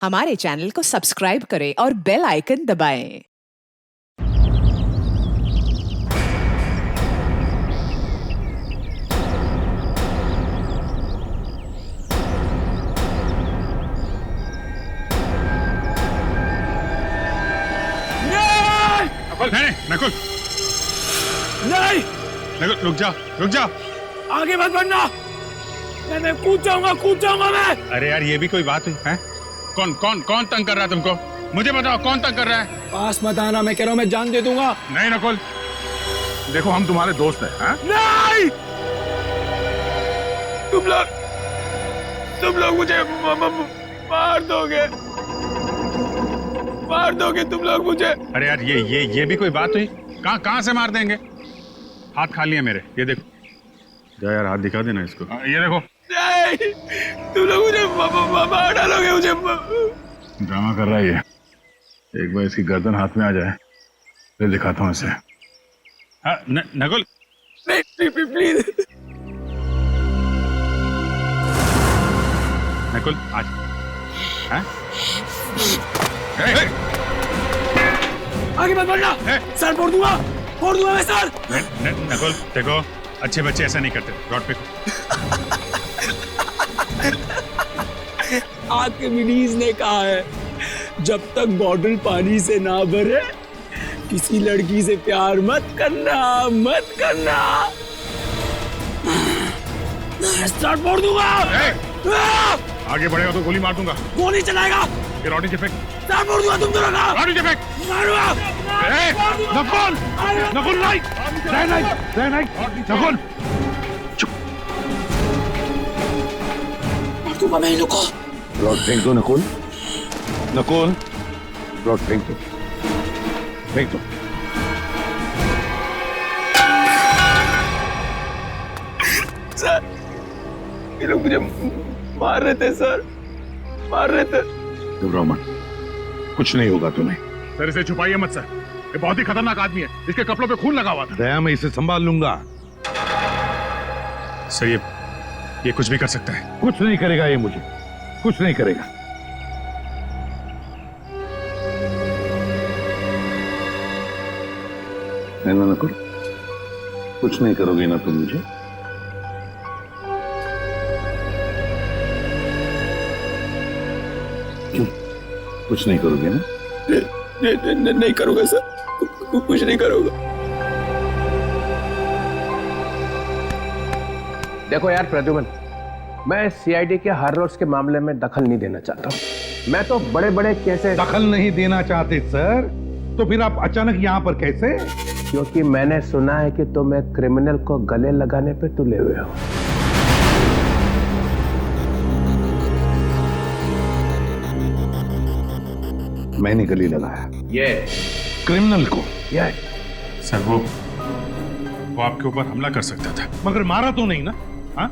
हमारे चैनल को सब्सक्राइब करें और बेल आइकन दबाएं। नकुल, नहीं नकुल, नहीं, नकुल रुक जा, रुक जा। आगे मत बढ़ना। मैं कूद जाऊंगा मैं। अरे यार, ये भी कोई बात हुई है? कौन कौन कौन तंग कर रहा है तुमको? मुझे बताओ, कौन तंग कर रहा है? पास मत आना, मैं कह रहा हूँ मैं जान दे दूंगा। नहीं नकुल, देखो हम तुम्हारे दोस्त हैं, हैं? नहीं, तुम लोग मुझे मार दोगे तुम लोग मुझे। अरे यार, ये भी कोई बात हुई? कहाँ से मार देंगे? हाथ खाली है मेरे, ये देखो। जा यार, हाथ दिखा देना इसको। ये देखो। नहीं, तुम लोग मुझे मार डालोगे मुझे। ड्रामा कर रहा है ये। एक बार इसकी गर्दन हाथ में आ जाए फिर दिखाता हूँ इसे। हाँ, नकुल। नहीं, प्लीज। नकुल आज। हाँ? आगे मत बढ़ना। सर फोड़ दूंगा मैं सर। नकुल देखो, अच्छे बच्चे ऐसा नहीं करते। रॉड पे आर्किमिडीज ने कहा है, जब तक बॉटल पानी से ना भरे किसी लड़की से प्यार मत करना। सर फोड़ दूंगा। आगे बढ़ेगा तो गोली मार दूंगा। गोली चलाएगा। ये रॉड नीचे फेंक। सर फोड़ दूंगा तुम दोनों का। रॉड नीचे फेंक। मारूंगा। नकुल, नकुल नहीं, नकुल। मार दूंगा मैं इन लोगों को। रॉड फेंक दो नकुल, रॉड फेंक दो। सर, ये लोग मुझे मार रहे थे सर, घबराओ मत, कुछ नहीं होगा तुम्हें। सर इसे छुपाइए मत सर, ये बहुत ही खतरनाक आदमी है। इसके कपड़ों पे खून लगा हुआ था। दया, मैं इसे संभाल लूंगा। सर ये कुछ भी कर सकता है। कुछ नहीं करेगा ये मुझे, कुछ नहीं करेगा। ना नकुल, कुछ नहीं करोगे ना तुम मुझे? कुछ नहीं करोगे ना? नहीं करूंगा सर, कुछ नहीं करूंगा। देखो यार प्रद्युमन, मैं सीआईडी के हर रोज के मामले में दखल नहीं देना चाहता हूँ। मैं तो बड़े बड़े केसेस। दखल नहीं देना चाहते सर? तो फिर आप अचानक यहाँ पर कैसे? क्योंकि मैंने सुना है कि तुम एक क्रिमिनल को गले लगाने पे तुले हुए हो। मैंने गले लगाया ये क्रिमिनल को? ये सर वो आपके ऊपर हमला कर सकता था। मगर मारा तो नहीं ना? हाँ,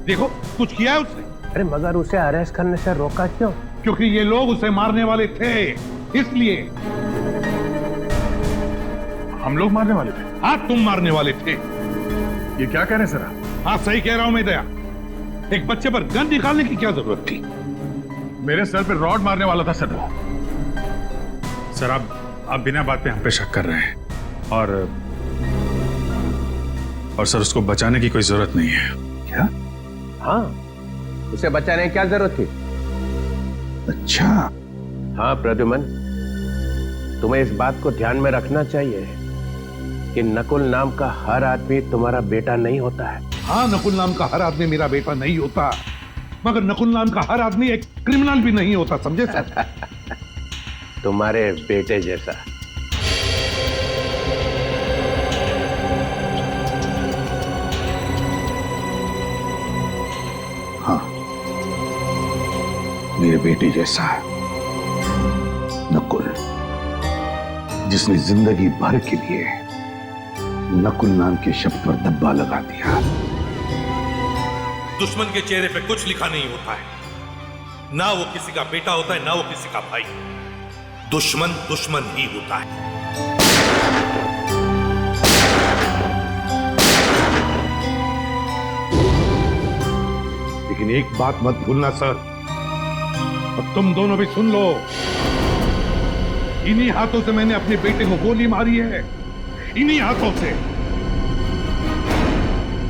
देखो कुछ किया है उसने? अरे मगर उसे अरेस्ट करने से रोका क्यों? क्योंकि ये लोग उसे मारने वाले थे, इसलिए। हम लोग मारने वाले थे? हाँ, तुम मारने वाले थे। ये क्या कह रहे हैं सर आप? हाँ, सही कह रहा हूं मैं दया। एक बच्चे पर गन निकालने की क्या जरूरत थी? मेरे सर पे रॉड मारने वाला था सर वो। सर आप बिना बात पे हम पे शक कर रहे हैं, और सर उसको बचाने की कोई जरूरत नहीं है। क्या? हाँ, उसे बचाने की क्या जरूरत थी? अच्छा। हाँ प्रद्युमन, तुम्हें इस बात को ध्यान में रखना चाहिए कि नकुल नाम का हर आदमी तुम्हारा बेटा नहीं होता है। हाँ, नकुल नाम का हर आदमी मेरा बेटा नहीं होता, मगर नकुल नाम का हर आदमी एक क्रिमिनल भी नहीं होता, समझे सर? तुम्हारे बेटे जैसा। हाँ, मेरे बेटे जैसा है नकुल, जिसने जिंदगी भर के लिए नकुल नाम के शब्द पर धब्बा लगा दिया। दुश्मन के चेहरे पे कुछ लिखा नहीं होता है। ना वो किसी का बेटा होता है, ना वो किसी का भाई। दुश्मन दुश्मन ही होता है। लेकिन एक बात मत भूलना सर, और तुम दोनों भी सुन लो, इन्हीं हाथों से मैंने अपने बेटे को गोली मारी है, इन्हीं हाथों से।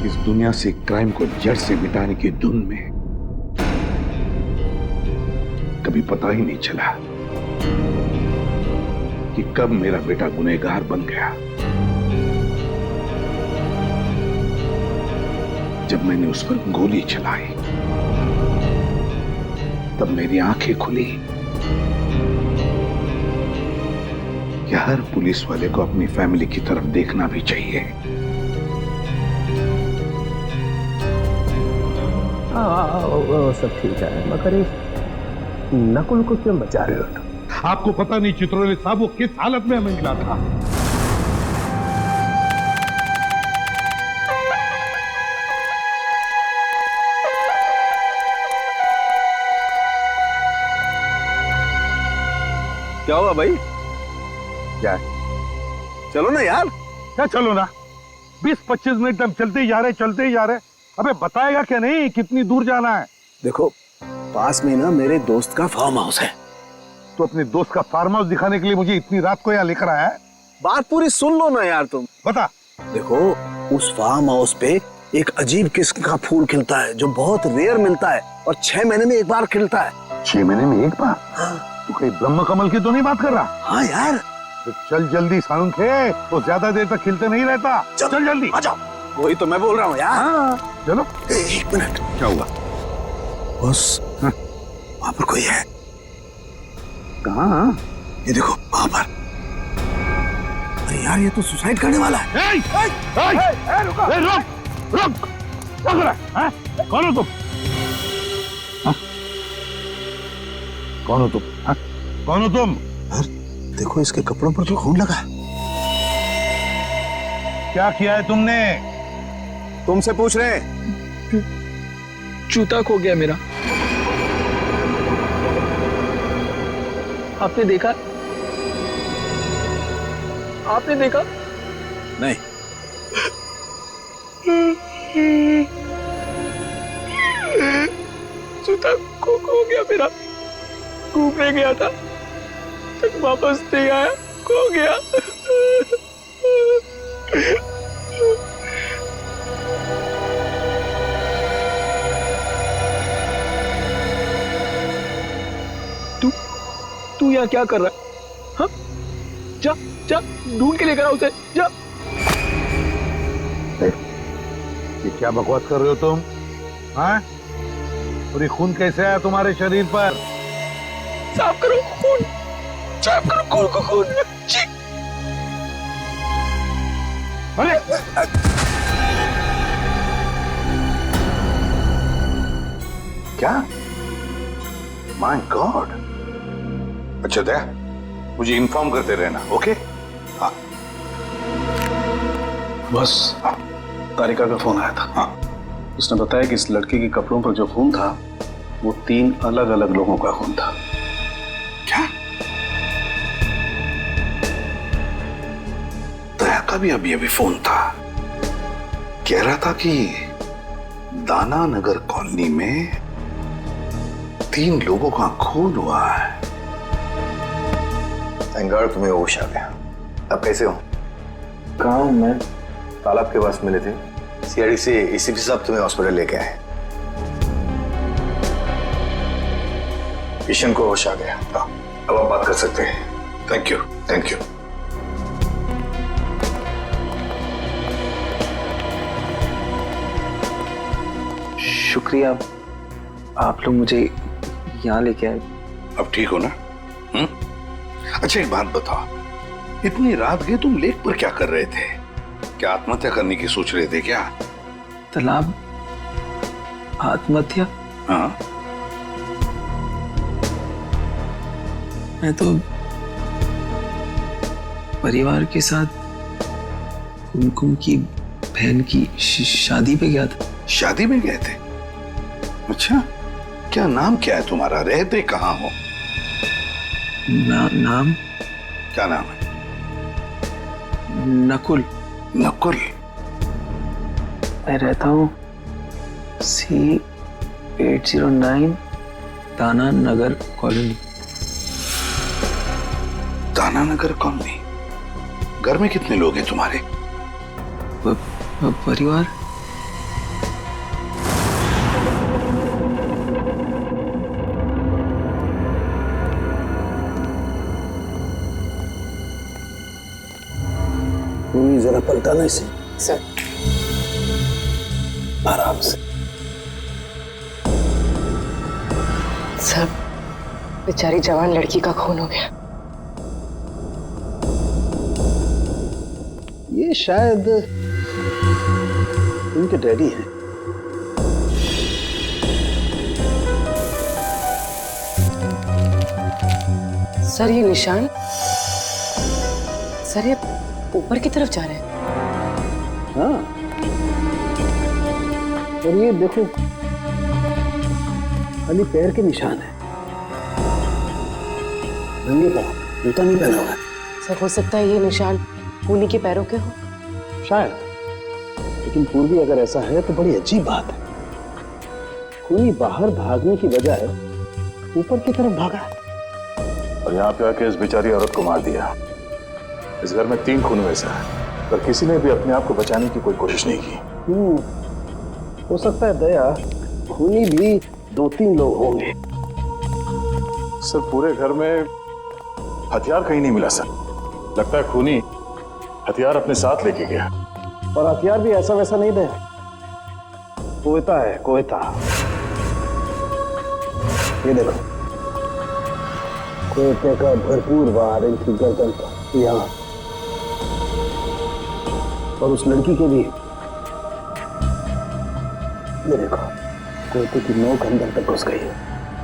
इस दुनिया से क्राइम को जड़ से मिटाने की धुन में कभी पता ही नहीं चला कि कब मेरा बेटा गुनहगार बन गया। जब मैंने उस पर गोली चलाई तब मेरी आंखें खुली कि हर पुलिस वाले को अपनी फैमिली की तरफ देखना भी चाहिए। वो सब ठीक है, मगर इस नकुल को क्यों बचा रहे हो? आपको पता नहीं चित्रोले साहब वो किस हालत में हमें मिला था। क्या हुआ भाई? क्या चलो ना यार। क्या चलो ना? 20-25 मिनट हम चलते ही जा रहे। अबे बताएगा क्या नहीं कितनी दूर जाना है? देखो पास में ना मेरे दोस्त का फार्म हाउस है। तो अपने दोस्त का फार्म हाउस दिखाने के लिए मुझे इतनी रात को यहाँ लेकर आया है? बात पूरी सुन लो ना यार तुम। बता। देखो उस फार्म हाउस पे एक अजीब किस्म का फूल खिलता है जो बहुत रेयर मिलता है और 6 महीने में एक बार खिलता है। 6 महीने में एक बार? हाँ। तू कहीं ब्रह्म कमल की तो नहीं बात कर रहा? हाँ यार। तो चल जल्दी सानुखे, तो ज्यादा देर तक खिलते नहीं रहता। चल जल्दी आ जाओ। वही तो मैं बोल रहा हूँ यार। हाँ, चलो। 1 मिनट। क्या हुआ? बस वहां पर कोई है। कहाँ? ये देखो वहां पर। अरे यार ये तो सुसाइड करने वाला है। रुक। क्या कर रहा है? कौन हो तुम? कौन हो तुम? देखो इसके कपड़ों पर तो खून लगा है। क्या किया है तुमने? तुमसे पूछ रहे हैं। जूता खो गया मेरा। आपने देखा? नहीं। जूता खो गया मेरा। घूमने गया था, तक वापस नहीं आया, खो गया। तू यहाँ क्या कर रहा है? हाँ? जा ढूंढ के लेकर आ उसे, जा। ये क्या बकवास कर रहे हो तुम? हाँ? और ये खून कैसे आया तुम्हारे शरीर पर? साफ करो खून को खून। जी। अरे क्या? My God. अच्छा दया, मुझे इन्फॉर्म करते रहना, ओके? हाँ। बस तारिका का फोन आया था। हाँ। उसने बताया कि इस लड़के के कपड़ों पर जो खून था वो 3 अलग-अलग लोगों का खून था। क्या? दया का भी अभी फोन था, कह रहा था कि दाना नगर कॉलोनी में 3 लोगों का खून हुआ है। थैंक गॉड तुम्हें होश आ गया। अब कैसे हो? कहाँ हूँ मैं? तालाब के पास मिले थे। सीआईडी से एसीपी साहब तुम्हें हॉस्पिटल लेके आए। किशन को होश आ गया। अब आप बात कर सकते हैं। Thank you. शुक्रिया, आप लोग मुझे यहाँ लेके आए। अब ठीक हो ना? अच्छा एक बात बताओ, इतनी रात गए तुम लेक पर क्या कर रहे थे? क्या आत्महत्या करने की सोच रहे थे क्या? तालाब आत्महत्या? हाँ। मैं तो परिवार के साथ कुमकुम की बहन की शादी पे गया था। शादी में गए थे? अच्छा, क्या नाम क्या है तुम्हारा? रहते कहाँ हो? नाम? क्या नाम है? नकुल। नकुल? मैं रहता हूँ C809 दाना नगर कॉलोनी। दाना नगर कॉलोनी? घर में कितने लोग हैं तुम्हारे? परिवार? जरा पलटाना इसे सर, आराम से। सब बेचारी जवान लड़की का खून हो गया। ये शायद उनके डैडी हैं। सर ये निशान, सर ये ऊपर की तरफ जा रहे हैं। हाँ, और ये देखो खाली पैर के निशान है, नंगे पाँव, जूता नहीं पहना हुआ है। सर हो सकता है ये निशान खूनी के पैरों के हो। शायद, लेकिन पूर्वी अगर ऐसा है तो बड़ी अजीब बात है। खूनी बाहर भागने की बजाय ऊपर की तरफ भागा और यहाँ पे आके इस बेचारी औरत को मार दिया। इस घर में 3 खून हुए सर, पर किसी ने भी अपने आप को बचाने की कोई कोशिश नहीं की। हो सकता है दया, खूनी भी 2-3 लोग होंगे। सर पूरे घर में हथियार कहीं नहीं मिला सर। लगता है खूनी हथियार अपने साथ लेके गया। और हथियार भी ऐसा वैसा नहीं दया, कोयता है, कोयता। ये देखो, कोयते का भरपूर वार इनकी गर्दन पर, यहाँ, और उस लड़की के भी। ये देखो, कोयते की नोक अंदर तक घुस गई है।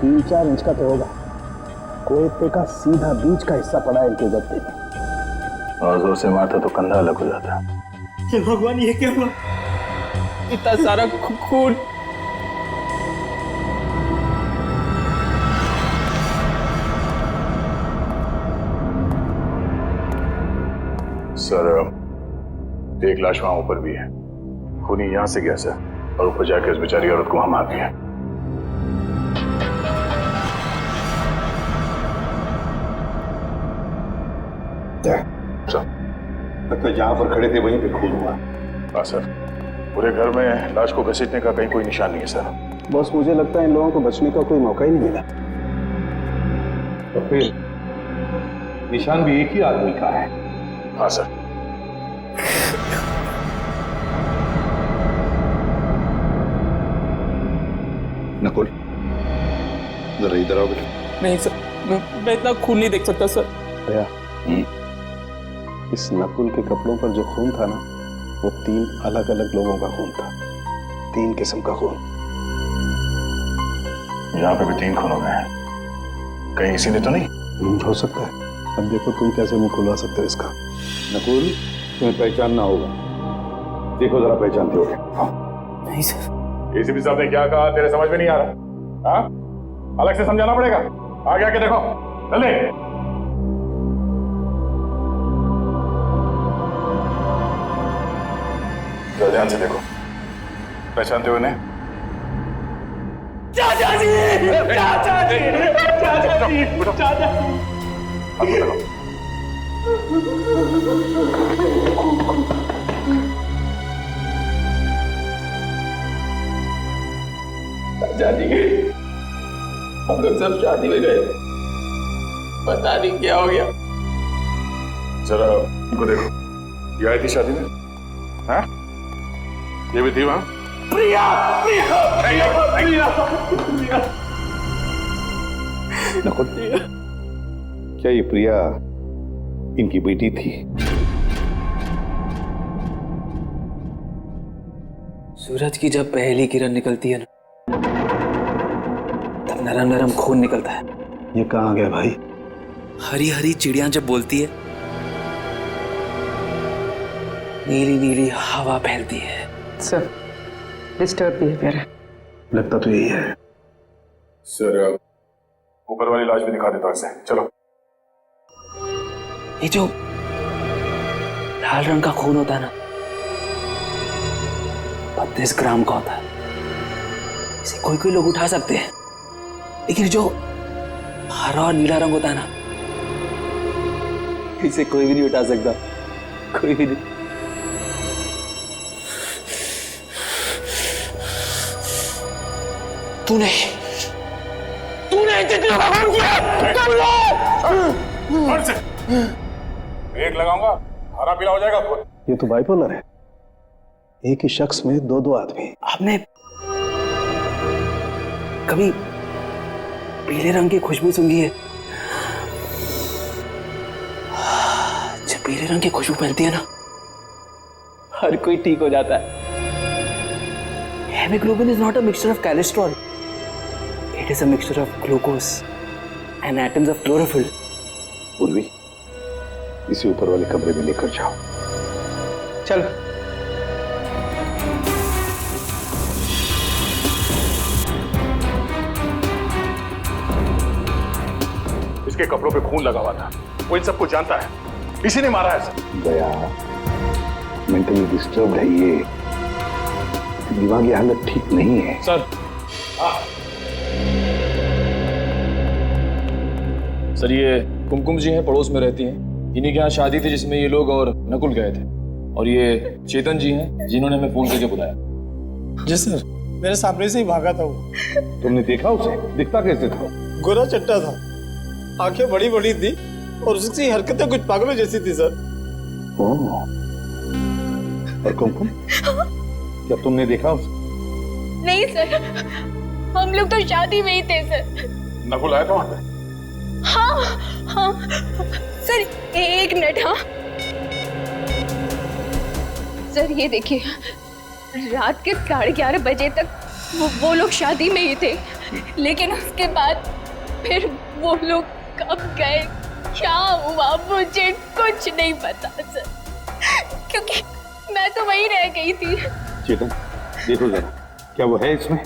3-4 इंच का तो होगा। कोयते का सीधा बीच का हिस्सा पड़ा है इनके गद्दे में। और जोर से मारता तो कंधा अलग हो जाता। हे भगवान, ये क्या हुआ? इतना सारा खून। सर एक लाश वहां ऊपर भी है। खूनी यहां से गया सर, और ऊपर जाकर इस बेचारी औरत को वहां मार दिया। लगता है जहां पर खड़े थे वहीं पे खून हुआ। हाँ सर, पूरे घर में लाश को घसीटने का कहीं कोई निशान नहीं है सर। बस मुझे लगता है इन लोगों को बचने का कोई मौका ही नहीं मिला। तो फिर निशान भी एक ही आदमी का है। हाँ सर। नकुल, जरा इधर आओ बेटा। नहीं सर, मैं इतना खून नहीं देख सकता सर। दया, इस नकुल के कपड़ों पर जो खून था ना, वो 3 अलग-अलग लोगों का खून था। 3 किस्म का खून। यहाँ पे भी 3 खून हो गए हैं। कहीं इसी ने तो नहीं? हो सकता है। अब देखो तुम कैसे मुंह खुलवा सकते हो इसका। नकुल, तुम्हें पहचानना होगा। देखो जरा, पहचानते हो? हाँ। नहीं सर। एसीपी साहब ने क्या कहा तेरे समझ में नहीं आ रहा? हाँ, अलग से समझाना पड़ेगा। आगे आके देखो, जल्दी। तो ध्यान से देखो, पहचानते हो इन्हें? चाचा जी, चाचा जी, चाचा जी, चाचा जी। हाथ को देखो। चाचा जी, हम लोग सब शादी में गए, पता नहीं क्या हो गया। जरा इनको देखो, ये आई थी शादी में? हाँ, ये भी थी वहां? प्रिया, प्रिया, प्रिया, प्रिया, प्रिया। नकुल, क्या ये प्रिया इनकी बेटी थी? सूरज की जब पहली किरण निकलती है ना, तब नरम नरम खून निकलता है। ये कहाँ गया भाई? हरी हरी चिड़िया जब बोलती है, नीली नीली हवा फैलती है। सर डिस्टर्ब बिहेवियर है। लगता तो यही है। सर ऊपर वाली लाश भी दिखा देता हूं इसे। चलो। ये जो लाल रंग का खून होता है ना, 32 ग्राम का होता है। इसे कोई कोई लोग उठा सकते हैं, लेकिन जो हरा और नीला रंग होता है ना, इसे कोई भी नहीं उठा सकता, कोई भी नहीं। तूने जितना काम किया कर लो। एक लगाऊंगा, हरा पीला हो जाएगा खुद। ये तो बाइपोलर है, एक ही शख्स में दो दो आदमी। आपने कभी पीले रंग की खुशबू सूंघी है? जब पीले रंग की खुशबू फैलती है ना, हर कोई ठीक हो जाता है। Haemoglobin is not a mixture of cholesterol. It is a mixture of glucose and atoms of chlorophyll. Urvi, इसे ऊपर वाले कमरे में लेकर जाओ। चलो। इसके कपड़ों पे खून लगा हुआ था, वो इन सबको जानता है, इसी ने मारा है सर। दया मेंटली डिस्टर्ब है, ये दिमागी हालत ठीक नहीं है सर। सर ये कुमकुम जी हैं, पड़ोस में रहती हैं। इन्हीं के यहाँ शादी थी जिसमें ये लोग और नकुल गए थे। और ये चेतन जी हैं जिन्होंने हमें फोन करके बुलाया। जी सर, मेरे सामने से ही भागा था वो। तुमने देखा उसे? दिखता कैसे था? गोरा चट्टा था, आंखें बड़ी बड़ी थी और उसकी हरकतें कुछ पागलों जैसी थी सर। ओह, और कुमकुम, क्या तुमने देखा उसे? नहीं सर, हम लोग तो शादी में ही थे सर। नकुल आया था वहां पे? हाँ हाँ सर, एक मिनट। हाँ सर, ये देखिए, रात के 11:30 बजे तक वो लोग शादी में ही थे, लेकिन उसके बाद फिर वो लोग कब गए, क्या हुआ, मुझे कुछ नहीं पता सर, क्योंकि मैं तो वहीं रह गई थी। चेतन, देखो जरा, क्या वो है इसमें?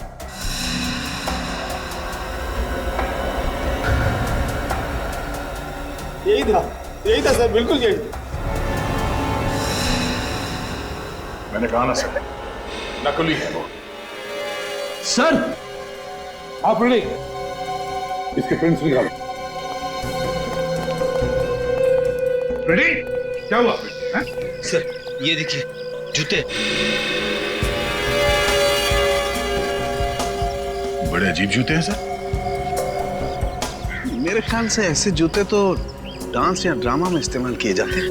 यही था सर, बिल्कुल यही था। मैंने कहा ना सर, नकुली है वो। सर, आप रेडी? इसके प्रिंट्स निकालो। रेडी? क्या हुआ? सर ये देखिए जूते। बड़े अजीब जूते हैं सर। मेरे ख्याल से ऐसे जूते तो डांस या ड्रामा में इस्तेमाल किए जाते हैं।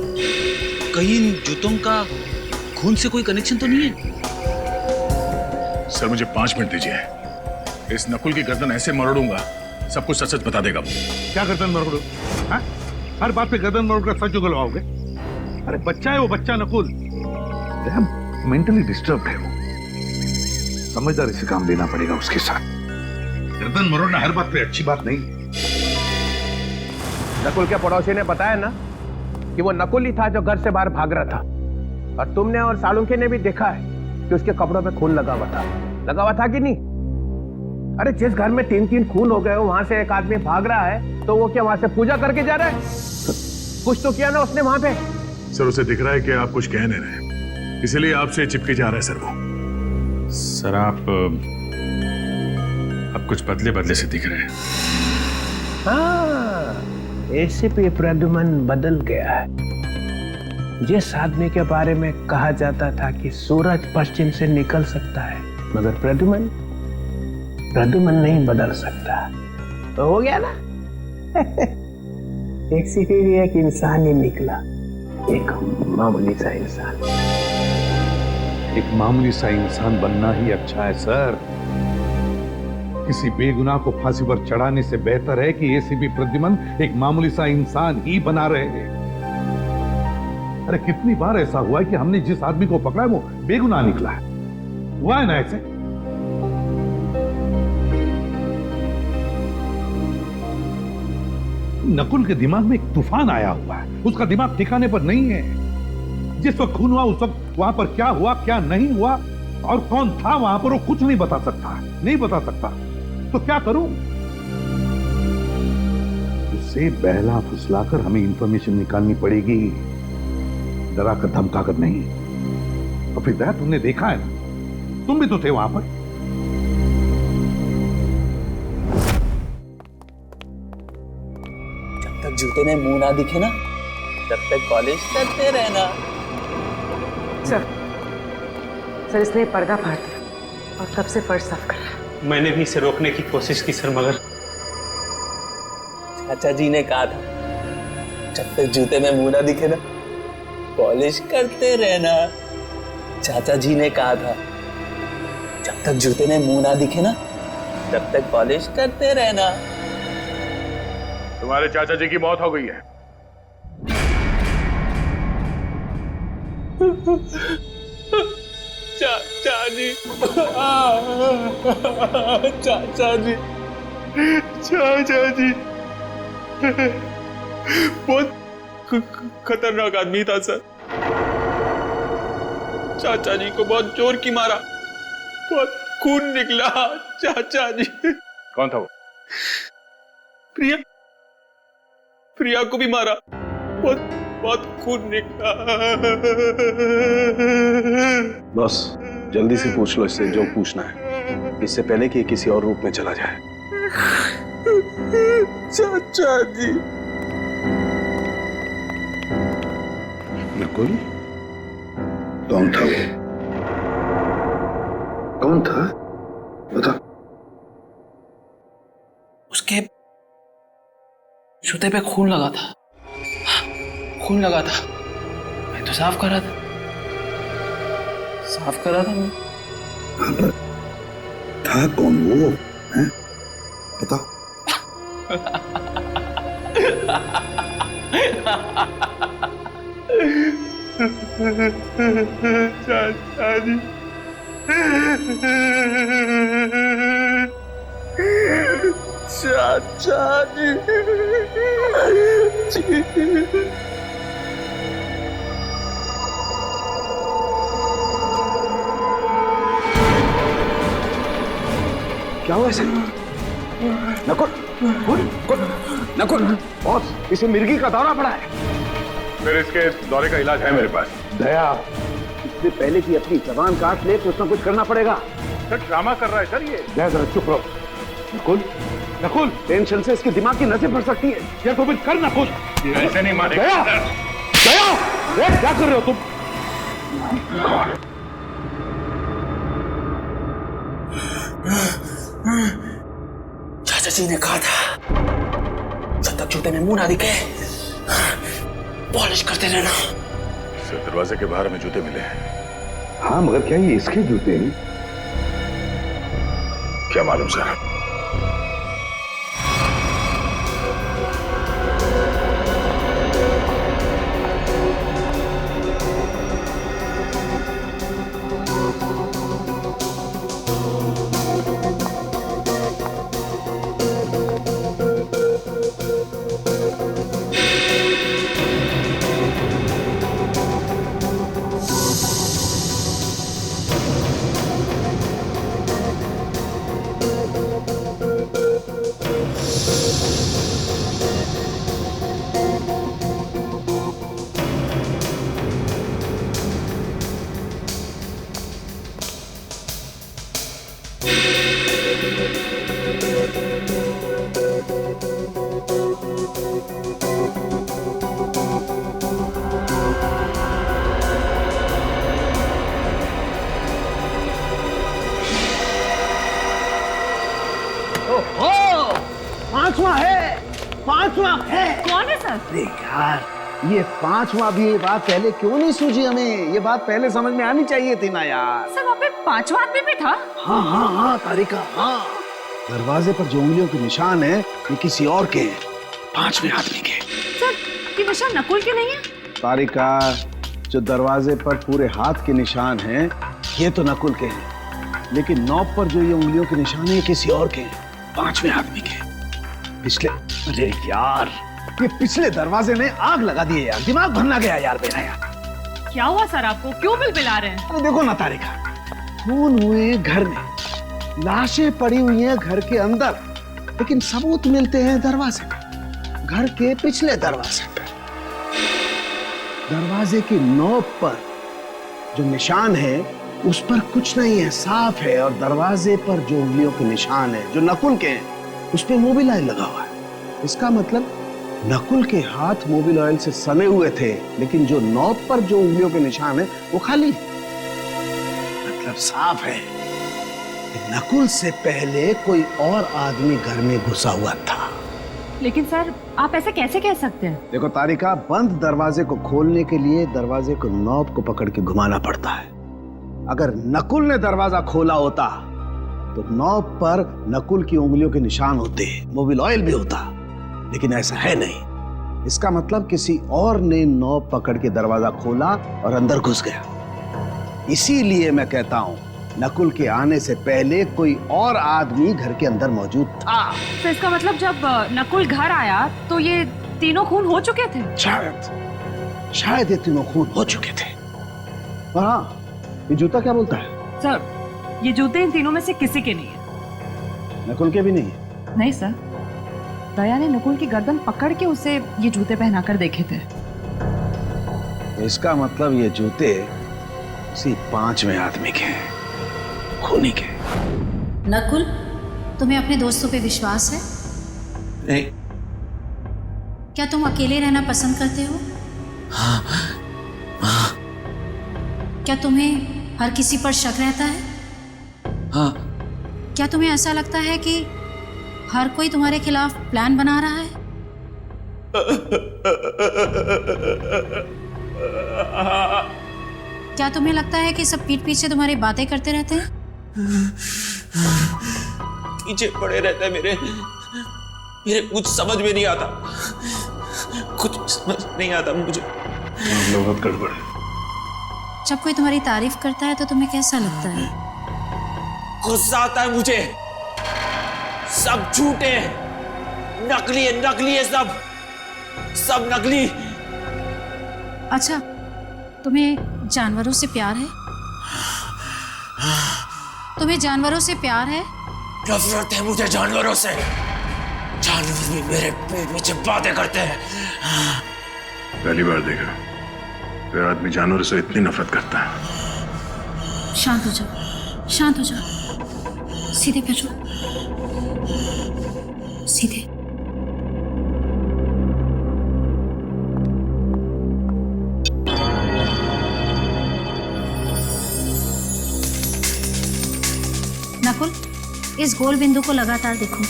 कहीं इन जूतों का खून से कोई कनेक्शन तो नहीं है? सर मुझे 5 मिनट दीजिए, इस नकुल की गर्दन ऐसे मरोड़ूंगा, सब कुछ सच सच बता देगा। क्या गर्दन मरोड़ो? हर बात पे गर्दन मरोड़ कर सच उगलवाओगे? अरे बच्चा है वो, बच्चा नकुल मेंटली डिस्टर्ब है वो, समझदारी से काम लेना पड़ेगा उसके साथ। गर्दन मरोड़ना हर बात पे अच्छी बात नहीं। नकुल के पड़ोसी ने बताया ना कि वो नकुल ही था जो घर से बाहर भाग रहा था, और तुमने और सालुंखे ने भी देखा है कि उसके कपड़ों पे खून लगा हुआ था कि नहीं? अरे जिस घर में 3-3 खून हो गए हो, वहां से एक आदमी भाग रहा है, तो वो क्या वहां से पूजा करके जा रहा है? कुछ तो किया ना उसने वहां पे। सर उसे दिख रहा है कि आप कुछ कह नहीं रहे, इसलिए आपसे चिपके जा रहा है सर वो। सर आप कुछ बदले बदले से दिख रहे हैं। हाँ, एसीपी प्रद्युमन बदल गया है। जिस आदमी के बारे में कहा जाता था कि सूरज पश्चिम से निकल सकता है, मगर प्रद्युमन नहीं बदल सकता, तो हो गया ना। एक सिर्फ एक इंसान ही निकला, एक मामूली सा इंसान। एक मामूली सा इंसान बनना ही अच्छा है सर। किसी बेगुनाह को फांसी पर चढ़ाने से बेहतर है कि एसीपी प्रद्युमन एक मामूली सा इंसान ही बना रहे हैं। अरे कितनी बार ऐसा हुआ है कि हमने जिस आदमी को पकड़ा है वो बेगुनाह निकला है, हुआ है ना ऐसे? नकुल के दिमाग में एक तूफान आया हुआ है, उसका दिमाग ठिकाने पर नहीं है। जिस वक्त खून हुआ उस वक्त वहां पर क्या हुआ क्या नहीं हुआ और कौन था वहां पर, वो कुछ नहीं बता सकता। तो क्या करूं? उसे बहला फुसलाकर हमें इंफॉर्मेशन निकालनी पड़ेगी, डरा कर धमका कर नहीं। और फिर दया, तुमने देखा है ना, तुम भी तो थे वहां पर। जब तक जूते में मुंह ना दिखे ना, तब तक पॉलिश करते रहना। सर इसने पर्दा फाड़ दिया और तब से फर्श साफ कर रहा। मैंने भी इसे रोकने की कोशिश की सर, मगर चाचा जी ने कहा था जब तक जूते में मुंह ना दिखे ना, पॉलिश करते रहना। चाचा जी ने कहा था जब तक जूते में मुंह ना दिखे ना, तब तक पॉलिश करते रहना। तुम्हारे चाचा जी की मौत हो गई है। चाचा जी, चाचा जी, चाचा जी बहुत खतरनाक आदमी था सर। चाचा जी को बहुत जोर की मारा, बहुत खून निकला। चाचा जी। कौन था वो? प्रिया, प्रिया को भी मारा, बहुत बहुत खून निकला। बस जल्दी से पूछ लो इससे जो पूछना है, इससे पहले कि किसी और रूप में चला जाए। चाचा जी। नकुल, कौन था वो? कौन था? बता। उसके जूते पे खून लगा था, खून लगा था। मैं तो साफ कर रहा था, साफ कर रहा था मैं। हाँ, था कौन वो? हैं? बता। चाचा जी, चाचा जी। क्या हुआ इसे? नकुल, नकुल, बॉस, इसे मिर्गी का दौरा पड़ा है। फिर इसके दौरे का इलाज है मेरे पास। दया, इससे पहले कि अपनी जबान काट ले कुछ ना कुछ करना पड़ेगा। सर ड्रामा कर रहा है सर ये। दया जरा चुप रहो। नकुल, नकुल, टेंशन से इसके दिमाग की नसें फट सकती है। यार तो फिर कर नकुल, ऐसे नहीं मारेगा। दया, दया, ये क्या कर रहे हो तुम? चाचा जी ने कहा था जब तक जूते में मुंह ना दिखे, पॉलिश करते रहना। सर दरवाजे के बाहर हमें जूते मिले हैं। हाँ, मगर क्या ये इसके जूते हैं? क्या मालूम सर। पांचवा है। कौन है सर? अरे यार, ये पांचवा भी। ये बात पहले क्यों नहीं सूझी हमें? ये बात पहले समझ में आनी चाहिए थी ना यार। सर वहाँ पे पांचवा आदमी भी था? हाँ हाँ हाँ तारिका, हाँ। दरवाजे पर जो उंगलियों के निशान है ये किसी और के हैं, पांचवें आदमी के। सर ये निशान नकुल के नहीं है? तारिका, जो दरवाजे पर पूरे हाथ के निशान हैं ये तो नकुल के हैं, लेकिन नॉब पर जो ये उंगलियों के निशान है किसी और के हैं, पांचवें आदमी के। पिछले, अरे यार, ये पिछले दरवाजे ने आग लगा दी है यार। दिमाग भरना गया यार मेरा यार। क्या हुआ सर आपको? क्यों बिलबिला रहे हैं? अरे देखो ना तारिका, खून हुए घर में, लाशें पड़ी हुई हैं घर के अंदर, लेकिन सबूत मिलते हैं दरवाजे पे, घर के पिछले दरवाजे पे। दरवाजे की नोक पर जो निशान है उस पर कुछ नहीं है, साफ है। और दरवाजे पर जो उंगलियों के निशान है जो नकुल के हैं, उस पे मोबिलाइन लगा हुआ है। इसका मतलब नकुल के हाथ मोबिल ऑयल से सने हुए थे, लेकिन जो नॉब पर जो उंगलियों के निशान है वो खाली। मतलब साफ है कि नकुल से पहले कोई और आदमी घर में घुसा हुआ था। लेकिन सर, आप ऐसे कैसे कह सकते हैं? देखो तारिका, बंद दरवाजे को खोलने के लिए दरवाजे को नॉब को पकड़ के घुमाना पड़ता है। अगर नकुल ने दरवाजा खोला होता तो नॉब पर नकुल की उंगलियों के निशान होते, मोबिल ऑयल भी होता, लेकिन ऐसा है नहीं। इसका मतलब किसी और ने नॉब पकड़ के दरवाजा खोला और अंदर घुस गया। इसीलिए मैं कहता हूं नकुल के आने से पहले कोई और आदमी घर के अंदर मौजूद था। तो इसका मतलब जब नकुल घर आया तो ये तीनों खून हो चुके थे? शायद ये तीनों खून हो चुके थे। और हाँ, ये जूता क्या बोलता है? सर, ये जूते इन तीनों में से किसी के नहीं है। नकुल के भी नहीं? नहीं सर, दया ने नकुल की गर्दन पकड़ के उसे ये जूते पहनाकर देखे थे। इसका मतलब ये जूते उसी 5वें आदमी के हैं, खूनी के। नकुल, तुम्हें अपने दोस्तों पे विश्वास है? नहीं। क्या तुम अकेले रहना पसंद करते हो? हाँ। हाँ। क्या तुम्हें हर किसी पर शक रहता है? हाँ। क्या तुम्हें ऐसा लगता है कि हर कोई तुम्हारे खिलाफ प्लान बना रहा है? क्या तुम्हें लगता है कि सब पीठ पीछे तुम्हारी बातें करते रहते हैं? पीछे पड़े रहते हैं मेरे कुछ समझ में नहीं आता, कुछ समझ नहीं आता मुझे। बहुत गड़बड़ है। जब कोई तुम्हारी तारीफ करता है तो तुम्हें कैसा लगता है? गुस्सा आता है मुझे। सब झूठे, नकली है सब नकली। अच्छा, तुम्हें जानवरों से प्यार है? तुम्हें जानवरों से प्यार है? नफरत है मुझे जानवरों से। जानवर भी मेरे पेट पीछे बातें करते हैं। पहली बार देखा कोई आदमी जानवरों से इतनी नफरत करता है। शांत हो जाओ, शांत हो जाओ। सीधे बैठो, सीधे। नकुल, इस गोल बिंदु को लगातार देखो।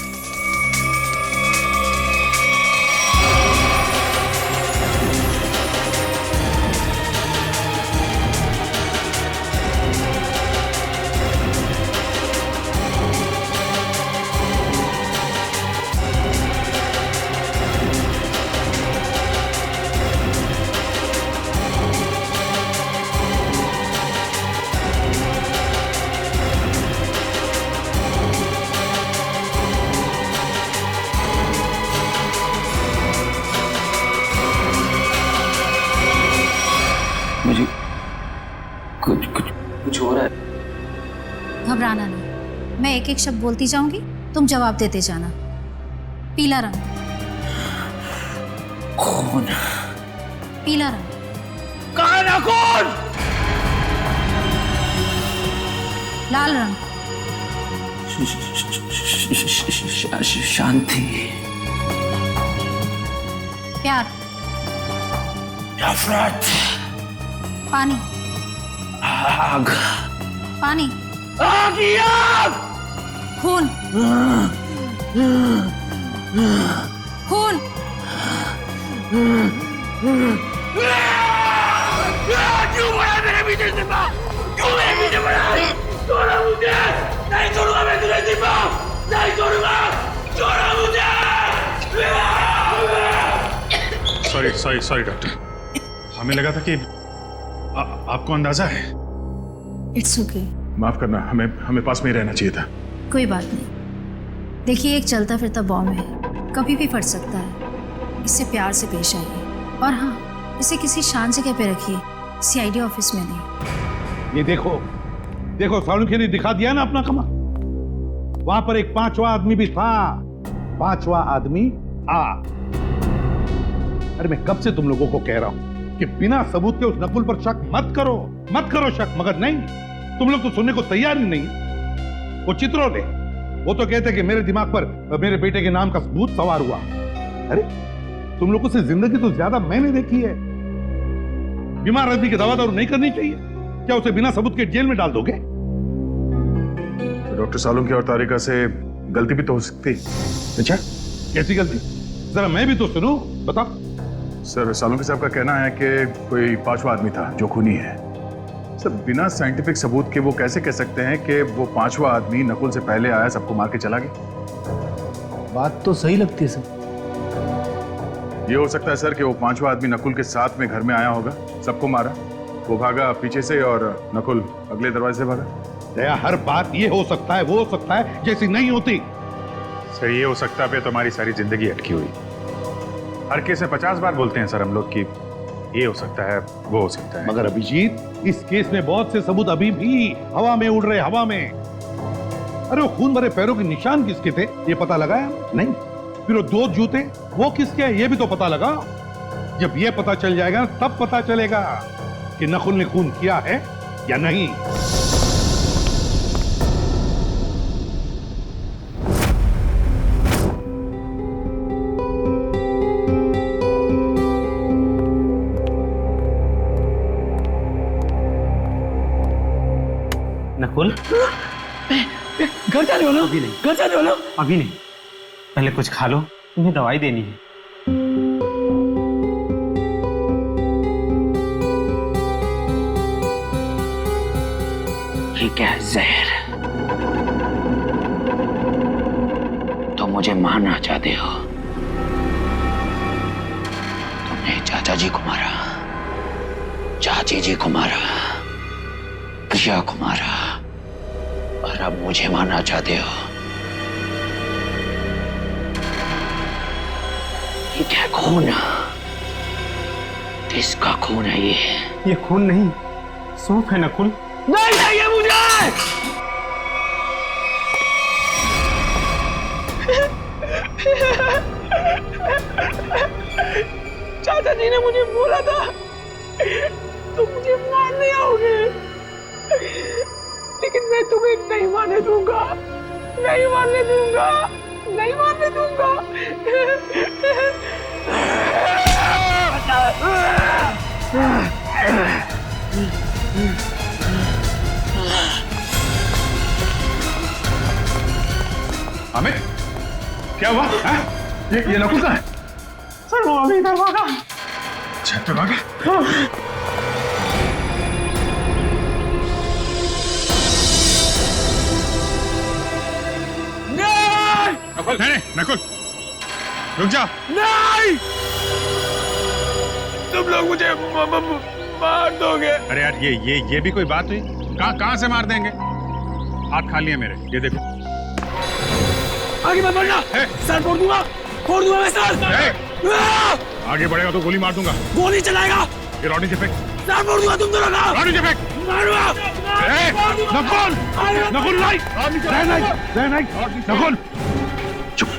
मुझे कुछ हो रहा है। घबराना नहीं, मैं एक एक शब्द बोलती जाऊंगी, तुम जवाब देते जाना। पीला रंग। खून। पीला रंग। काला खून। लाल रंग। शांति। प्यार। नफरत। पानी। आग। पानी। आग। खून। खून। क्यों बड़ा मेरे पीछे सिर्फा? क्यों मेरे पीछे बड़ा? छोड़ो मुझे! नहीं छोड़ूंगा मैं तुझे सिर्फा! नहीं छोड़ूंगा! छोड़ो मुझे! सॉरी डॉक्टर, हमें लगा था कि आपको अंदाजा है। It's okay. माफ करना, हमें पास में ही रहना चाहिए था। कोई बात नहीं। देखिए, एक चलता फिरता बॉम्ब है, कभी भी फट सकता है। इससे प्यार से पेश आइए, और हाँ, इसे किसी शांत जगह पे रखिए, सीआईडी ऑफिस में नहीं। ये देखो सालुंखे ने दिखा दिया ना अपना कमाल। वहां पर एक 5वां आदमी भी था। 5वां आदमी आ। अरे मैं कब से तुम लोगों को कह रहा हूं कि बिना सबूत के उस नकुल पर शक मत करो शक, मगर नहीं, तुम लोग तो सुनने को तैयार ही नहीं। वो चित्रोले, वो तो कहते कि मेरे दिमाग पर मेरे बेटे के नाम का भूत सवार हुआ। अरे तुम लोगों से जिंदगी तो ज्यादा मैंने देखी है। बीमार आदमी की दवा दारू नहीं करनी चाहिए क्या? उसे बिना सबूत के जेल में डाल दोगे? डॉक्टर सालुंखे और तारिका से गलती भी तो हो सकती। अच्छा, कैसी गलती? जरा मैं भी तो सुनूं, बताओ। सर, सालुंखे साहब का कहना है कि कोई पांचवा आदमी था जो खूनी है। सर, बिना साइंटिफिक सबूत के वो कैसे कह सकते हैं कि वो पांचवा आदमी नकुल से पहले आया, सबको मार के चला गया? बात तो सही लगती है सर। ये हो सकता है सर कि वो पांचवा आदमी नकुल के साथ में घर में आया होगा, सबको मारा, वो भागा पीछे से और नकुल अगले दरवाजे से भागा। दया, हर बात ये हो सकता है, वो हो सकता है जैसी नहीं होती। सर, ये हो सकता है पे तो हमारी सारी जिंदगी अटकी हुई। हर केस में 50 बार बोलते हैं सर हम लोग कि ये हो सकता है, वो हो सकता है। मगर अभिजीत, इस केस में बहुत से सबूत अभी भी हवा में उड़ रहे, हवा में। अरे वो खून भरे पैरों के निशान किसके थे ये पता लगाया? नहीं। फिर वो 2 जूते वो किसके हैं ये भी तो पता लगा। जब ये पता चल जाएगा तब पता चलेगा कि नकुल ने खून किया है या नहीं। नकुल, घर जा रहे हो ना? अभी नहीं। घर जा रहे हो ना? अभी नहीं, पहले कुछ खा लो, तुम्हें दवाई देनी है। ये क्या है? जहर? तो मुझे मारना चाहते हो? तुमने चाचा जी को मारा, चाची जी को मारा, प्रिया को मारा, और अब मुझे मारना चाहते हो? ये क्या खून? किसका खून है ये? ये खून नहीं, सूप है नकुल। नहीं चाहिए मुझे! चाचा जी ने मुझे बोला था तुम मुझे मारने आओगे, लेकिन मैं तुम्हें नहीं मारने दूंगा, नहीं मारने दूंगा, नहीं मारने दूंगा। अमित, क्या हुआ? ये नकुल कहाँ है? सर, वो अभी इधर भागा। छत पे भागा? नकुल, नहीं, नकुल, रुक जा। नहीं! तुम लोग मुझे मार दोगे। अरे यार, ये भी कोई बात हुई? कहाँ से मार देंगे? हाथ खा लिए मेरे, ये देखो। आगे मत बढ़ना, सर फोड़ दूंगा मैं सर। आगे बढ़ेगा तो गोली मार दूंगा। गोली चलाएगा? ये रॉडी से फेंक। सर फोड़ दूंगा तुम दोनों का। रॉडी से फेंक। मारूंगा। नकुल, नकुल नहीं, नकुल चुप।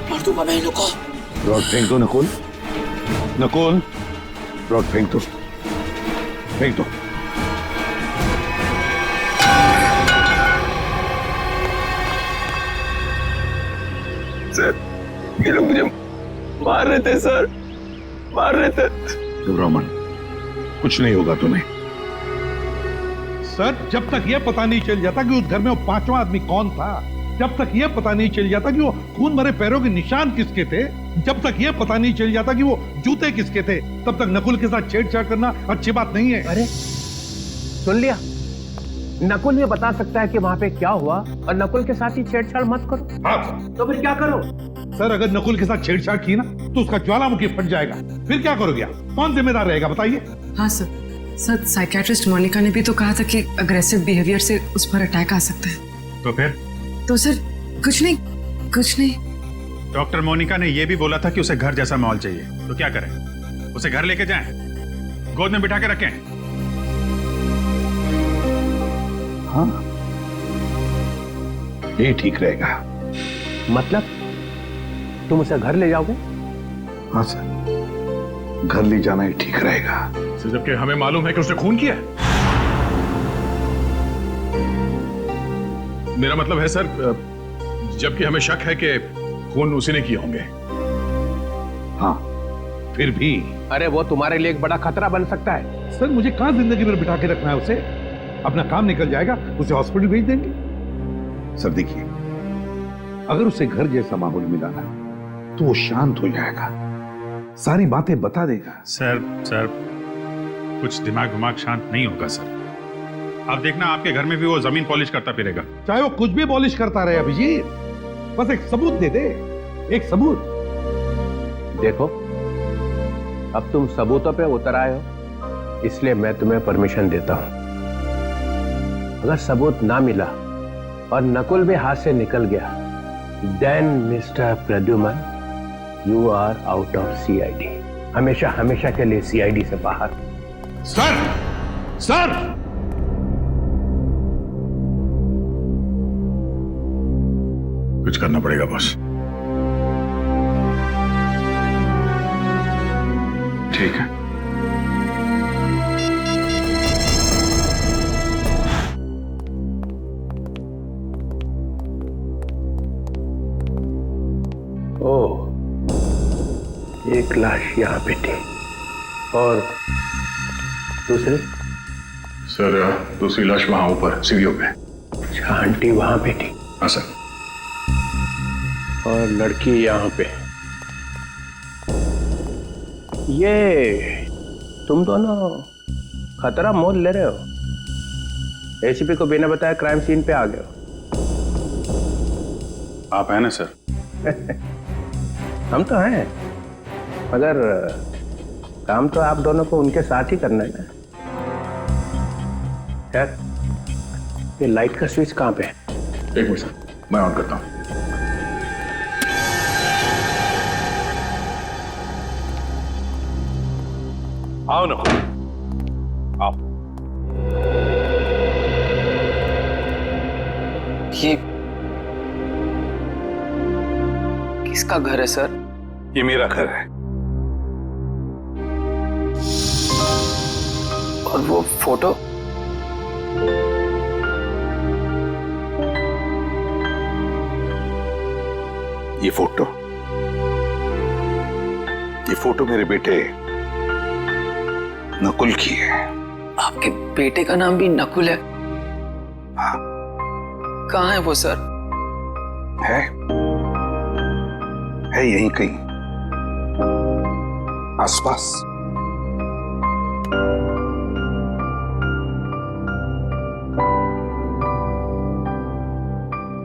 मार दूंगा मैं इनको। रॉड फेंक दो नकुल, नकुल, रॉड फेंक दो, फेंक दो। सर, ये लोग मुझे मार रहे थे सर, मार रहे थे। रमन, कुछ नहीं होगा तुम्हें। सर, जब तक यह पता नहीं चल जाता कि उस घर में वो पांचवा आदमी कौन था, जब तक यह पता नहीं चल जाता कि वो खून भरे पैरों के निशान किसके थे, जब तक यह पता नहीं चल जाता कि वो जूते किसके थे, तब तक नकुल के साथ छेड़छाड़ करना अच्छी बात नहीं है। अरे सुन लिया, नकुल ये बता सकता है कि वहां पे क्या हुआ, और नकुल के साथ ही छेड़छाड़ मत करो। हाँ। तो फिर क्या करो? सर, अगर नकुल के साथ छेड़छाड़ की ना तो उसका ज्वालामुखी फट जाएगा। फिर क्या करोगे आप? कौन जिम्मेदार रहेगा बताइए? हाँ सर, साइकियाट्रिस्ट मोनिका ने भी तो कहा था कि अग्रेसिव बिहेवियर से उस पर अटैक आ सकता है। तो फिर? तो सर कुछ नहीं। डॉक्टर मोनिका ने यह भी बोला था कि उसे घर जैसा माहौल चाहिए, तो क्या करें? उसे घर लेके जाएं, गोद में बिठा के रखें? हाँ, ये ठीक रहेगा। मतलब तुम उसे घर ले जाओगे? हाँ सर, घर ले जाना ही ठीक रहेगा। जबकि हमें मालूम है कि उसने खून किया। मेरा मतलब है सर, जबकि हमें शक है कि खून उसी ने किए होंगे। हाँ, फिर भी अरे वो तुम्हारे लिए एक बड़ा खतरा बन सकता है। सर मुझे कहां जिंदगी भर बिठा के रखना है उसे? अपना काम निकल जाएगा, उसे हॉस्पिटल भेज देंगे। सर देखिए, अगर उसे घर जैसा माहौल मिला ना तो वो शांत हो जाएगा, सारी बातें बता देगा। सर कुछ दिमाग शांत नहीं होगा सर। आप देखना, आपके घर में भी वो जमीन पॉलिश करता फिरेगा। चाहे वो कुछ भी पॉलिश करता रहे अभिजीत, बस एक सबूत दे दे, एक सबूत। देखो, अब तुम सबूतों पे उतर आए हो, इसलिए मैं तुम्हें परमिशन देता हूं। अगर सबूत ना मिला और नकुल भी हाथ से निकल गया, then mister Pradyuman, you are out of CID, हमेशा के लिए सीआईडी से बाहर। सर कुछ करना पड़ेगा बॉस। ठीक है। ओह, एक लाश यहाँ पे थी और दूसरी? सर दूसरी लाश वहां ऊपर सीढ़ियों पे। अच्छा, आंटी वहां पे थी? हाँ सर। और लड़की यहाँ पे। ये तुम दोनों खतरा मोल ले रहे हो, एसीपी को बिना बताए क्राइम सीन पे आ गए हो। आप हैं ना सर? हम तो हैं, मगर काम तो आप दोनों को उनके साथ ही करना है ना। यार, ये लाइट का स्विच कहाँ पे है? एक मिनट सर, मैं ऑन करता हूँ। आओ ना, आओ। ये किसका घर है सर? ये मेरा घर है। और वो फोटो? ये फोटो मेरे बेटे नकुल की है। आपके बेटे का नाम भी नकुल है? हाँ। कहाँ है वो सर? है यहीं कहीं आसपास।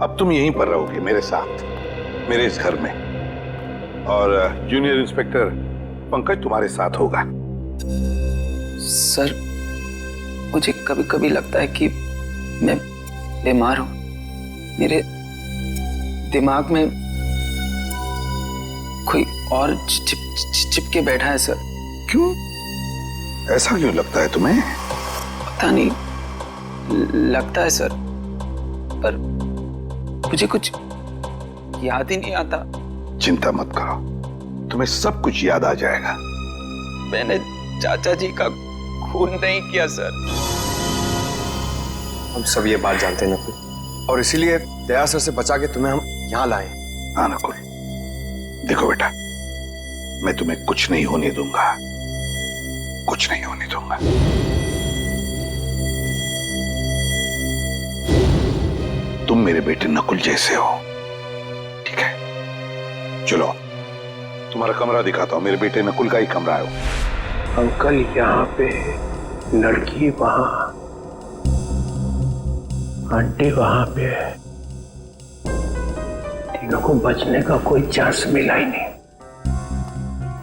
अब तुम यहीं पर रहोगे मेरे साथ, मेरे इस घर में, और जूनियर इंस्पेक्टर पंकज तुम्हारे साथ होगा। सर, मुझे कभी कभी लगता है कि मैं बीमार हूं। मेरे दिमाग में कोई और चिपके बैठा है सर। क्यों? ऐसा क्यों लगता है तुम्हें? पता नहीं, लगता है सर, पर मुझे कुछ याद ही नहीं आता। चिंता मत करो, तुम्हें सब कुछ याद आ जाएगा। मैंने चाचा जी का खून नहीं किया सर। हम सब ये बात जानते हैं नकुल, और इसीलिए दया सर से बचा के तुम्हें हम यहाँ लाए। हाँ नकुल, देखो बेटा, मैं तुम्हें कुछ नहीं होने दूंगा, कुछ नहीं होने दूंगा। तुम मेरे बेटे नकुल जैसे हो, ठीक है? चलो तुम्हारा कमरा दिखाता हूं, मेरे बेटे नकुल का ही कमरा है। अंकल यहाँ पे, लड़की वहां, आंटी वहां पे है। तीनों को बचने का कोई चांस मिला ही नहीं।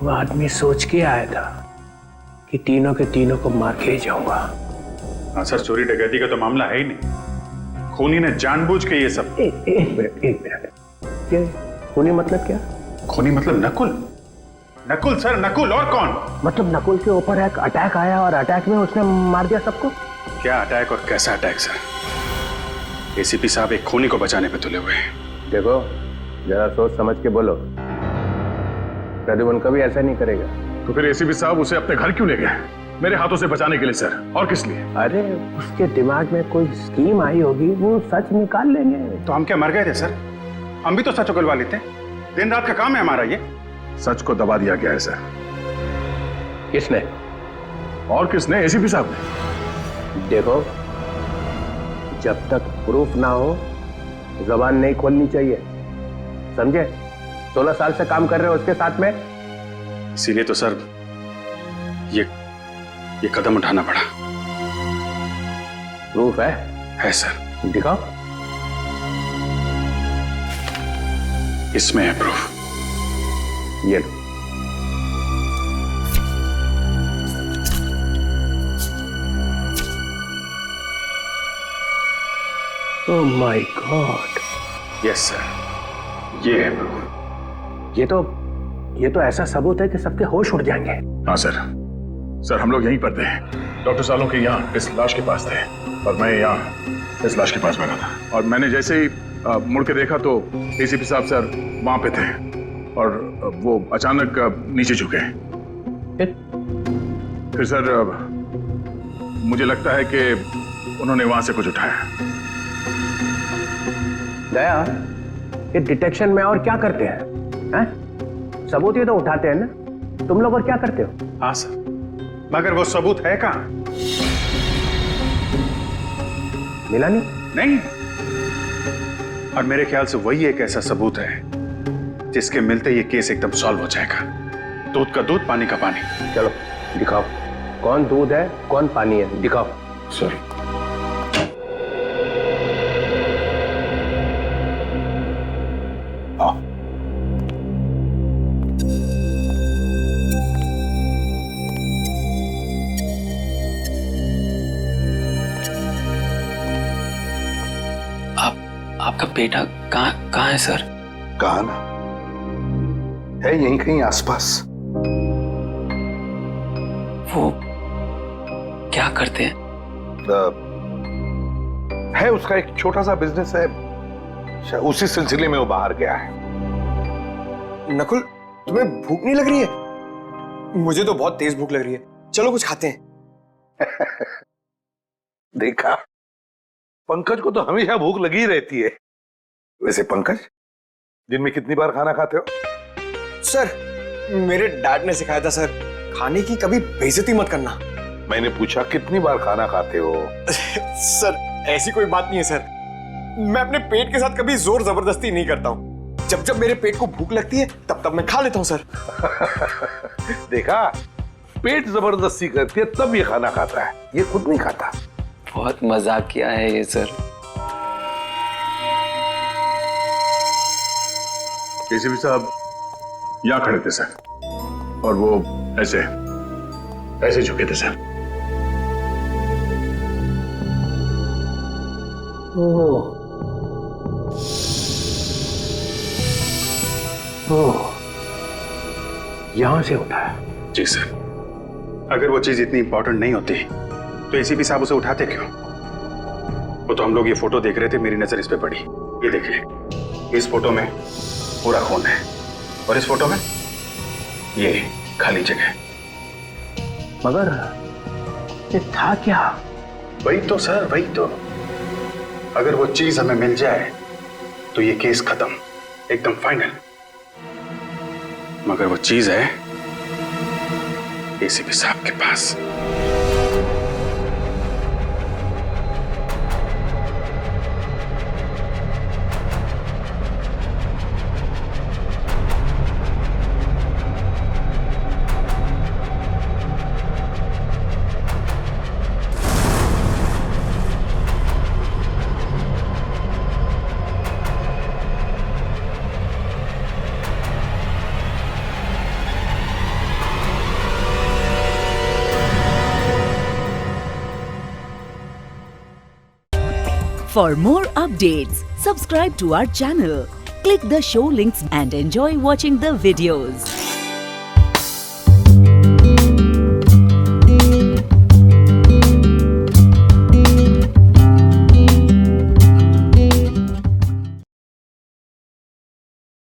वो आदमी सोच के आया था कि तीनों के तीनों को मार के ही जाऊंगा। हाँ सर, चोरी डकैती का तो मामला है ही नहीं, खूनी ने जानबूझ के ये सब। एक मिनट, ये खूनी मतलब क्या? खूनी मतलब नकुल। नकुल सर, नकुल, और कौन? मतलब नकुल के ऊपर एक अटैक आया और अटैक में उसने मार दिया सबको? क्या अटैक और कैसा अटैक सर? एसीपी साहब एक खूनी को बचाने पे तुले हुए हैं। देखो, जरा सोच समझ के बोलो, प्रद्युमन कभी ऐसा नहीं करेगा। तो फिर एसीपी साहब उसे अपने घर क्यों ले गए? मेरे हाथों से बचाने के लिए सर, और किस लिए? अरे उसके दिमाग में कोई स्कीम आई होगी, वो सच निकाल लेंगे। तो हम क्या मर गए थे सर? हम भी तो सच उगलवा लेते। दिन रात का काम है हमारा ये। सच को दबा दिया गया है सर। किसने? और किसने? एसीपी साहब ने। देखो, जब तक प्रूफ ना हो जबान नहीं खोलनी चाहिए, समझे? 16 साल से काम कर रहे हो उसके साथ में। इसीलिए तो सर ये कदम उठाना पड़ा। प्रूफ है? है सर। दिखाओ। इसमें है प्रूफ। ये लो। Oh my god. Yes sir, ये है प्रूफ। ये तो ऐसा सबूत है कि सबके होश उड़ जाएंगे। हाँ सर। सर हम लोग यहीं पर थे, डॉक्टर सालुंखे यहाँ इस लाश के पास थे और मैं यहाँ इस लाश के पास बैठा था। और मैंने जैसे ही मुड़ के देखा तो एसीपी साहब सर वहां पे थे और वो अचानक नीचे झुके। फिर सर मुझे लगता है कि उन्होंने वहां से कुछ उठाया। दया, ये डिटेक्शन में और क्या करते हैं? सबूत ही तो उठाते हैं ना। तुम लोग और क्या करते हो? हाँ सर, मगर वो सबूत है कहाँ? मिला नहीं? और मेरे ख्याल से वही एक ऐसा सबूत है जिसके मिलते ये केस एकदम सॉल्व हो जाएगा। दूध का दूध, पानी का पानी। चलो दिखाओ, कौन दूध है कौन पानी है, दिखाओ। सॉरी। आपका बेटा कहाँ है सर? कहाँ ना है, यहीं कहीं आसपास। वो क्या करते हैं? है उसका एक छोटा सा बिजनेस है, उसी सिलसिले में वो बाहर गया है। नकुल, तुम्हें भूख नहीं लग रही है? मुझे तो बहुत तेज भूख लग रही है, चलो कुछ खाते हैं। देखा, पंकज को तो हमेशा भूख लगी रहती है। वैसे पंकज, दिन में कितनी बार खाना खाते हो? सर, मेरे डैड ने सिखाया था सर, खाने की कभी बेइज्जती मत करना। मैंने पूछा कितनी बार खाना खाते हो? सर, ऐसी कोई बात नहीं है सर। मैं अपने पेट के साथ कभी जोर जबरदस्ती नहीं करता हूँ। जब जब मेरे पेट को भूख लगती है तब मैं खा लेता हूँ सर। देखा, पेट जबरदस्ती करती है तब ये खाना खाता है, ये खुद नहीं खाता। बहुत मजाक किया है ये सर। एसीपी साहब यहाँ खड़े थे सर और वो ऐसे झुके थे सर। यहां से उठाया? जी सर। अगर वो चीज इतनी इंपॉर्टेंट नहीं होती तो एसीपी साहब उसे उठाते क्यों? वो तो हम लोग ये फोटो देख रहे थे, मेरी नजर इस पे पड़ी। ये देखिए, इस फोटो में पूरा खून है और इस फोटो में ये खाली जगह। मगर ये था क्या? वही तो सर, वही तो। अगर वो चीज हमें मिल जाए तो ये केस खत्म, एकदम फाइनल। मगर वो चीज है एसीपी साहब के पास। For more updates, subscribe to our channel, click the show links and enjoy watching the videos.